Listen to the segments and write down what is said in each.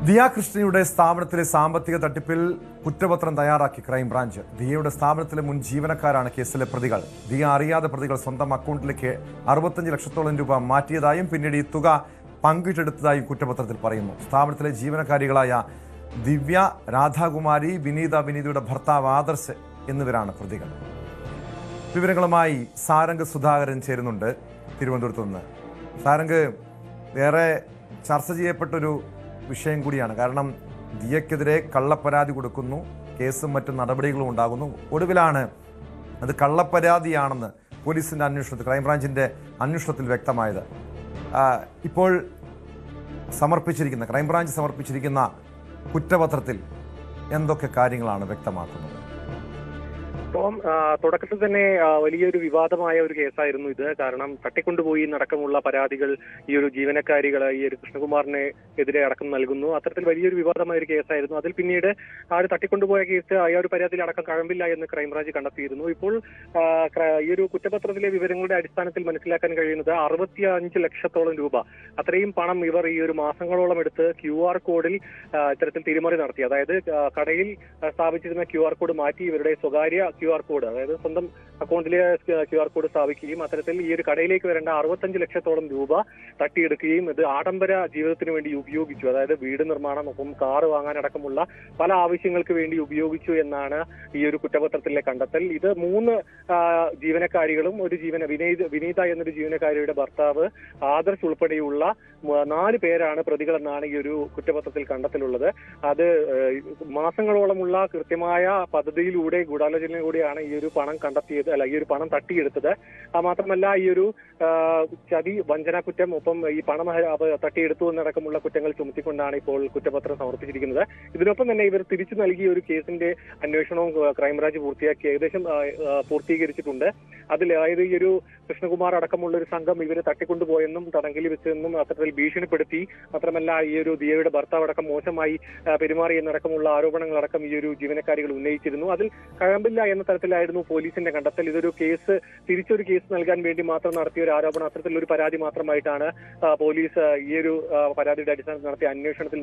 ദിയ കൃഷ്ണയുടെ സ്ഥാപനത്തിലെ സാമ്പത്തിക തട്ടിപ്പിൽ കുറ്റപത്രം തയ്യാറാക്കി ക്രൈംബ്രാഞ്ച്. ദിയയുടെ സ്ഥാപനത്തിലെ മുൻ ജീവനക്കാരാണ് കേസിലെ പ്രതികൾ. ദിയ അറിയാതെ പ്രതികൾ സ്വന്തം അക്കൗണ്ടിലേക്ക് 65 ലക്ഷത്തോളം രൂപ മാറ്റിയതായും പിന്നീട് ഈ തുക പങ്കിട്ടെടുത്തതായും കുറ്റപത്രത്തിൽ പറയുന്നു. സ്ഥാപനത്തിലെ ജീവനക്കാരികളായ ദിവ്യ, രാധാകുമാരി, വിനീതയുടെ ഭർത്താവ് ആദർശ് എന്നിവരാണ് പ്രതികൾ. വിവരങ്ങളുമായി സാരംഗ് സുധാകരൻ ചേരുന്നുണ്ട് തിരുവനന്തപുരത്ത് നിന്ന്. സാരംഗ്, ഏറെ ചർച്ച ചെയ്യപ്പെട്ടൊരു വിഷയം കൂടിയാണ്. കാരണം ദിയക്കെതിരെ കള്ളപ്പരാതി കൊടുക്കുന്നു, കേസും മറ്റു നടപടികളും ഉണ്ടാകുന്നു. ഒടുവിലാണ് അത് കള്ളപ്പരാതിയാണെന്ന് പോലീസിൻ്റെ അന്വേഷണത്തിൽ, ക്രൈംബ്രാഞ്ചിൻ്റെ അന്വേഷണത്തിൽ വ്യക്തമായത്. ഇപ്പോൾ ക്രൈംബ്രാഞ്ച് സമർപ്പിച്ചിരിക്കുന്ന കുറ്റപത്രത്തിൽ എന്തൊക്കെ കാര്യങ്ങളാണ് വ്യക്തമാക്കുന്നത്? അപ്പം തുടക്കത്തിൽ തന്നെ വലിയൊരു വിവാദമായ ഒരു കേസായിരുന്നു ഇത്. കാരണം തട്ടിക്കൊണ്ടുപോയി അടക്കമുള്ള പരാതികൾ ഈ ഒരു ജീവനക്കാരികൾ ഈ ഒരു കൃഷ്ണകുമാറിനെ എതിരെ അടക്കം നൽകുന്നു. അത്തരത്തിൽ വലിയൊരു വിവാദമായ ഒരു കേസായിരുന്നു. അതിൽ പിന്നീട് ആ ഒരു തട്ടിക്കൊണ്ടുപോയ കേസ് ആ ഒരു പരാതിയിൽ അടക്കം കഴമ്പില്ല എന്ന് ക്രൈംബ്രാഞ്ച് കണ്ടെത്തിയിരുന്നു. ഇപ്പോൾ ഈ ഒരു കുറ്റപത്രത്തിലെ വിവരങ്ങളുടെ അടിസ്ഥാനത്തിൽ മനസ്സിലാക്കാൻ കഴിയുന്നത് 65 ലക്ഷത്തോളം രൂപ, അത്രയും പണം ഇവർ ഈ ഒരു മാസങ്ങളോളം എടുത്ത് QR കോഡിൽ ഇത്തരത്തിൽ തിരിമറി നടത്തി. അതായത് കടയിൽ സ്ഥാപിച്ചിരുന്ന QR കോഡ് മാറ്റി ഇവരുടെ സ്വകാര്യ QR കോഡ്, അതായത് സ്വന്തം അക്കൗണ്ടിലെ QR കോഡ് സ്ഥാപിക്കുകയും അത്തരത്തിൽ ഈ ഒരു കടയിലേക്ക് വരേണ്ട 65 ലക്ഷത്തോളം രൂപ തട്ടിയെടുക്കുകയും ഇത് ആഡംബര ജീവിതത്തിന് വേണ്ടി ഉപയോഗിച്ചു. അതായത് വീട് നിർമ്മാണം, ഒപ്പം കാറ് വാങ്ങാനടക്കമുള്ള പല ആവശ്യങ്ങൾക്ക് വേണ്ടി ഉപയോഗിച്ചു എന്നാണ് ഈ ഒരു കുറ്റപത്രത്തിലെ കണ്ടെത്തൽ. ഇത് 3 ജീവനക്കാരികളും വിനീത എന്നൊരു ജീവനക്കാരിയുടെ ഭർത്താവ് ആദർശ് ഉൾപ്പെടെയുള്ള 4 പേരാണ് പ്രതികളെന്നാണ് ഈ ഒരു കുറ്റപത്രത്തിൽ കണ്ടെത്തലുള്ളത്. അത് മാസങ്ങളോളമുള്ള കൃത്യമായ പദ്ധതിയിലൂടെ ഗൂഢാലോചനയിലൂടെയാണ് ഈ ഒരു പണം കണ്ടെത്തിയത്, ഈ ഒരു പണം തട്ടിയെടുത്തത്. മാത്രമല്ല ഈ ഒരു ചതി, വഞ്ചന കുറ്റം, ഒപ്പം ഈ പണം തട്ടിയെടുത്തു എന്നടക്കമുള്ള കുറ്റങ്ങൾ ചുമത്തിക്കൊണ്ടാണ് ഇപ്പോൾ കുറ്റപത്രം സമർപ്പിച്ചിരിക്കുന്നത്. ഇതിനൊപ്പം തന്നെ ഇവർ തിരിച്ചു നൽകിയ ഒരു കേസിന്റെ അന്വേഷണവും ക്രൈംബ്രാഞ്ച് ഏകദേശം പൂർത്തീകരിച്ചിട്ടുണ്ട്. അതിൽ അതായത് ഈ ഒരു കൃഷ്ണകുമാർ അടക്കമുള്ള ഒരു സംഘം ഇവരെ തട്ടിക്കൊണ്ടുപോയെന്നും തടങ്കലിൽ വെച്ചെന്നും അത്തരത്തിൽ ഭീഷണിപ്പെടുത്തി, മാത്രമല്ല ഈ ഒരു ദിയയുടെ ഭർത്താവ് അടക്കം മോശമായി പെരുമാറി എന്നടക്കമുള്ള ആരോപണങ്ങളടക്കം ഈ ഒരു ജീവനക്കാരികൾ ഉന്നയിച്ചിരുന്നു. അതിൽ കഴമ്പില്ല എന്ന തരത്തിലായിരുന്നു പോലീസിന്റെ കണ്ടെത്തൽ. ഇതൊരു തിരിച്ചൊരു കേസ് നൽകാൻ വേണ്ടി മാത്രം നടത്തിയ ഒരു ആരോപണം, അത്തരത്തിലൊരു പരാതി മാത്രമായിട്ടാണ് പോലീസ് ഈ ഒരു പരാതിയുടെ അടിസ്ഥാനത്തിൽ നടത്തിയ അന്വേഷണത്തിൽ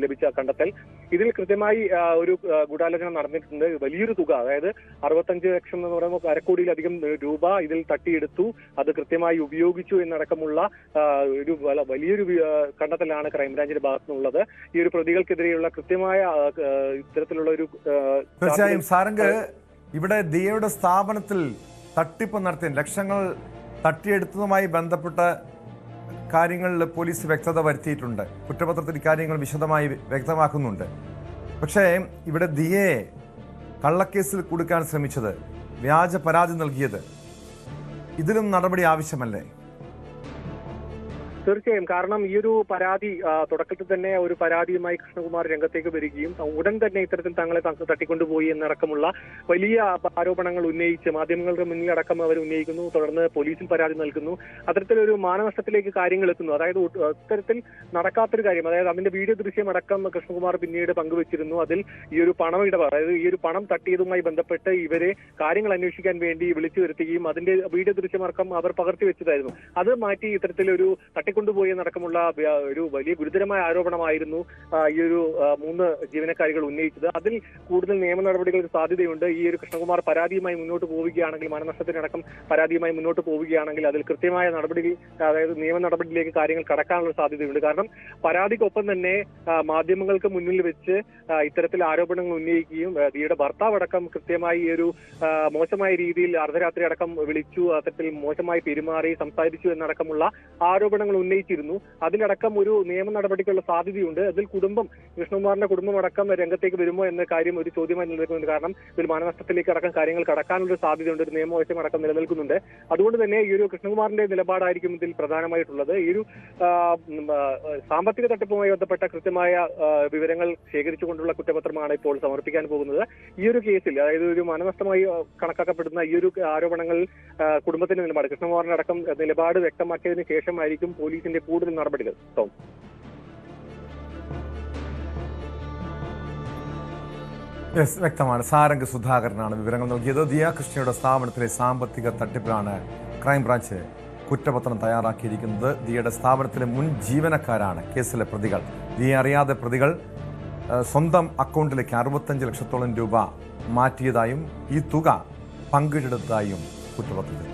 ലഭിച്ച കണ്ടെത്തൽ. ഇതിൽ കൃത്യമായി ഒരു ഗൂഢാലോചന നടന്നിട്ടുണ്ട്. വലിയൊരു തുക, അതായത് 65 ലക്ഷം എന്ന് പറയുമ്പോൾ 1/2 കോടിയിലധികം രൂപ ഇതിൽ തട്ടിയെടുത്തു, അത് കൃത്യമായി ഉപയോഗിച്ചു എന്നടക്കമുള്ള ഒരു വലിയൊരു കണ്ടെത്തലാണ് ക്രൈംബ്രാഞ്ചിന്റെ ഭാഗത്തുനിന്നുള്ളത്. ഈ ഒരു പ്രതികൾക്കെതിരെയുള്ള കൃത്യമായ ഇത്തരത്തിലുള്ള ഒരു തീർച്ചയായും സാരംഗ്, ഇവിടെ ദിയയുടെ സ്ഥാപനത്തിൽ തട്ടിപ്പ് നടത്തിയ ലക്ഷങ്ങൾ തട്ടിയെടുത്തതുമായി ബന്ധപ്പെട്ട കാര്യങ്ങളിൽ പോലീസ് വ്യക്തത വരുത്തിയിട്ടുണ്ട്. കുറ്റപത്രത്തിൽ കാര്യങ്ങൾ വിശദമായി വ്യക്തമാക്കുന്നുണ്ട്. പക്ഷേ ഇവിടെ ദിയയെ കള്ളക്കേസിൽ കൊടുക്കാൻ ശ്രമിച്ചത്, വ്യാജ പരാതി നൽകിയത്, ഇതിലും നടപടി ആവശ്യമല്ലേ? തീർച്ചയായും. കാരണം ഈ ഒരു പരാതി തുടക്കത്തിൽ തന്നെ ഒരു പരാതിയുമായി കൃഷ്ണകുമാർ രംഗത്തേക്ക് വരികയും ഉടൻ തന്നെ ഇത്തരത്തിൽ തങ്ങളെ തട്ടിക്കൊണ്ടുപോയി എന്നടക്കമുള്ള വലിയ ആരോപണങ്ങൾ ഉന്നയിച്ച് മാധ്യമങ്ങളുടെ മുന്നിലടക്കം അവർ ഉന്നയിക്കുന്നു. തുടർന്ന് പോലീസിൽ പരാതി നൽകുന്നു. അത്തരത്തിലൊരു മാനനഷ്ടത്തിലേക്ക് കാര്യങ്ങൾ എത്തുന്നു. അതായത് ഇത്തരത്തിൽ നടക്കാത്തൊരു കാര്യം, അതായത് അതിന്റെ വീഡിയോ ദൃശ്യം അടക്കം കൃഷ്ണകുമാർ പിന്നീട് പങ്കുവച്ചിരുന്നു. അതിൽ ഈ ഒരു അതായത് ഈ ഒരു പണം തട്ടിയതുമായി ബന്ധപ്പെട്ട് ഇവരെ കാര്യങ്ങൾ അന്വേഷിക്കാൻ വേണ്ടി വിളിച്ചു വരുത്തുകയും അതിന്റെ വീഡിയോ ദൃശ്യമടക്കം അവർ പകർത്തി വെച്ചതായിരുന്നു. അത് മാറ്റി ഇത്തരത്തിലൊരു കൊണ്ടുപോയി നടക്കമുള്ള ഒരു വലിയ ഗുരുതരമായ ആരോപണമായിരുന്നു ഈ ഒരു 3 ജീവനക്കാരികൾ ഉന്നയിച്ചത്. അതിൽ കൂടുതൽ നിയമ നടപടികൾക്ക് സാധ്യതയുണ്ട്. ഈ ഒരു കൃഷ്ണകുമാർ പരാതിയുമായി മുന്നോട്ട് പോവുകയാണെങ്കിൽ, മാനനഷ്ടത്തിനടക്കം പരാതിയുമായി മുന്നോട്ട് പോവുകയാണെങ്കിൽ അതിൽ കൃത്യമായ നടപടി, അതായത് നിയമ നടപടിയിലേക്ക് കാര്യങ്ങൾ കടക്കാനുള്ള സാധ്യതയുണ്ട്. കാരണം പരാതിക്കൊപ്പം തന്നെ മാധ്യമങ്ങൾക്ക് മുന്നിൽ വെച്ച് ഇത്തരത്തിൽ ആരോപണങ്ങൾ ഉന്നയിക്കുകയും ദിയയുടെ ഭർത്താവ് അടക്കം കൃത്യമായി ഈ ഒരു മോശമായ രീതിയിൽ അർദ്ധരാത്രി അടക്കം വിളിച്ചു, അത്തരത്തിൽ മോശമായി പെരുമാറി സംസാരിച്ചു എന്നടക്കമുള്ള ആരോപണങ്ങൾ ഉന്നയിച്ചിരുന്നു. അതിലടക്കം ഒരു നിയമ നടപടിക്കുള്ള സാധ്യതയുണ്ട്. അതിൽ കൃഷ്ണകുമാറിന്റെ കുടുംബം അടക്കം രംഗത്തേക്ക് വരുമോ എന്ന കാര്യം ഒരു ചോദ്യമായി നിലനിൽക്കുന്നുണ്ട്. കാരണം ഒരു മാനനഷ്ടത്തിലേക്ക് അടക്കം കാര്യങ്ങൾ കടക്കാനുള്ള സാധ്യതയുണ്ട്, ഒരു നിയമവശം അടക്കം നിലനിൽക്കുന്നുണ്ട്. അതുകൊണ്ട് തന്നെ ഈ ഒരു കൃഷ്ണകുമാറിന്റെ നിലപാടായിരിക്കും ഇതിൽ പ്രധാനമായിട്ടുള്ളത്. ഈ ഒരു സാമ്പത്തിക തട്ടിപ്പുമായി ബന്ധപ്പെട്ട കൃത്യമായ വിവരങ്ങൾ ശേഖരിച്ചുകൊണ്ടുള്ള കുറ്റപത്രമാണ് ഇപ്പോൾ സമർപ്പിക്കാൻ പോകുന്നത്. ഈ ഒരു കേസിൽ, അതായത് ഒരു മാനനഷ്ടമായി കണക്കാക്കപ്പെടുന്ന ഈ ഒരു ആരോപണങ്ങൾ കുടുംബത്തിന്റെ നിലപാട്, കൃഷ്ണകുമാറിന്റെ അടക്കം നിലപാട് വ്യക്തമാക്കിയതിനു ശേഷമായിരിക്കും പോലീസിന്റെ കൂടുതൽ നടപടികൾ. വ്യക്തമാണ്. സാരംഗ് സുധാകരനാണ് വിവരങ്ങൾ നൽകിയത്. ദിയ കൃഷ്ണയുടെ സ്ഥാപനത്തിലെ സാമ്പത്തിക തട്ടിപ്പിലാണ് ക്രൈംബ്രാഞ്ച് കുറ്റപത്രം തയ്യാറാക്കിയിരിക്കുന്നത്. ദിയയുടെ സ്ഥാപനത്തിലെ മുൻ ജീവനക്കാരാണ് കേസിലെ പ്രതികൾ. ദിയെ അറിയാതെ പ്രതികൾ സ്വന്തം അക്കൗണ്ടിലേക്ക് 65 ലക്ഷത്തോളം രൂപ മാറ്റിയതായും ഈ തുക പങ്കിട്ടെടുത്തതായും കുറ്റപത്രത്തിൽ